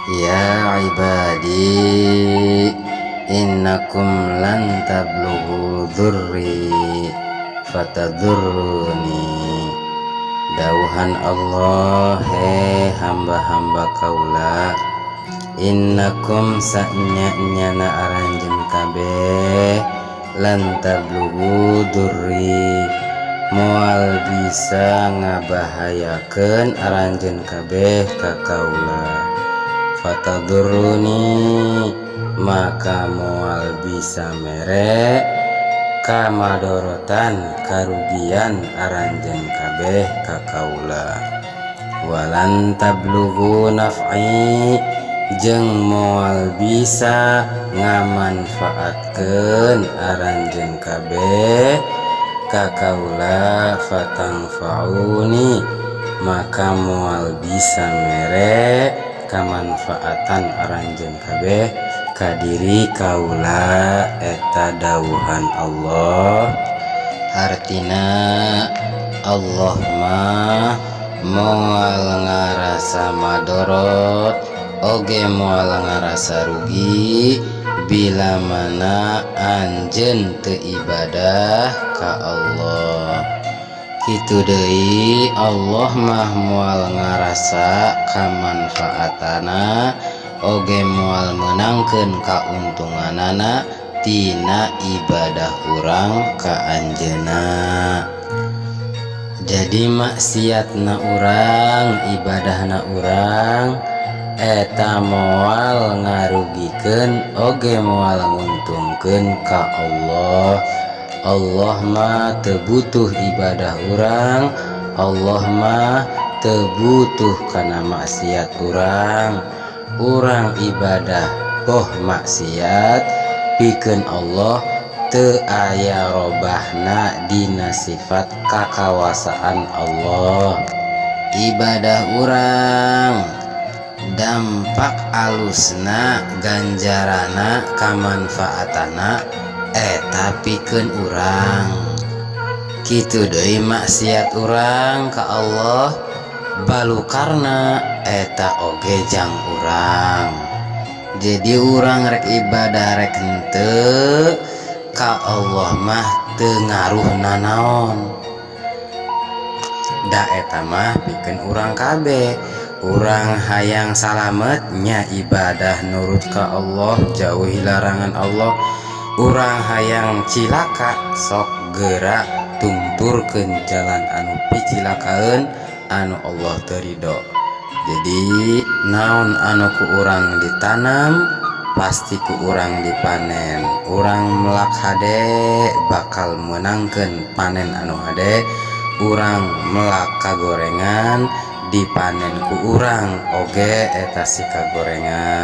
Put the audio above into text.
Ya ibadi, innakum lan tablughu dzurri fatadzurruni. Dauhan Allah, he hamba-hamba kaula, innakum sa'nya-nyana aranjeun kabeh lan tablughu dzurri, moal bisa ngabahayakeun aranjeun kabeh ka kaula. Fataduruni, maka moal bisa mere kamadorotan karugian aranjeun kabeh ka kaula. Walan tablughu naf'i, jeung moal bisa ngamanfaatkeun aranjeun kabeh ka kaula. Fatangfauni, maka moal bisa mere kamanfaatan aranjeun kabeh ka diri kaula. Eta dawuhan Allah, artina Allah mah moal ngarasa madorot oge moal ngarasa rugi bila mana anjeun teu ibadah ka Allah. Kitu deui, Allah mah moal ngarasa kamanfaatana oge moal meunangkeun kauntunganana tina ibadah urang ka anjeunna. Jadi maksiatna urang, ibadahna urang, eta moal ngarugikeun oge moal nguntungkeun ka Allah. Allah mah teu butuh ibadah urang, Allah mah teu butuh kana maksiat urang. Urang ibadah boh maksiat pikeun Allah teu aya robahna dina sifat kakawasaan Allah. Ibadah urang dampak alusna ganjarana kamanfaatana eta pikeun urang. Kitu deui maksiat urang ka Allah balukarna eta oge jang urang. Jadi urang rek ibadah rek henteu ka Allah mah teu ngaruhna naon. Da eta mah pikeun urang kabeh. Urang hayang salamet nya ibadah nurut ka Allah, jauhi larangan Allah. Urang hayang cilaka sok geura tumpurkeun jalan anu picilakaeun anu Allah teu ridho. Jadi naon anu ku urang ditanam pasti ku urang dipanen. Urang melak hade bakal meunangkeun panen anu hade. Urang melak kagorengan dipanen ku urang oge eta si kagorengan.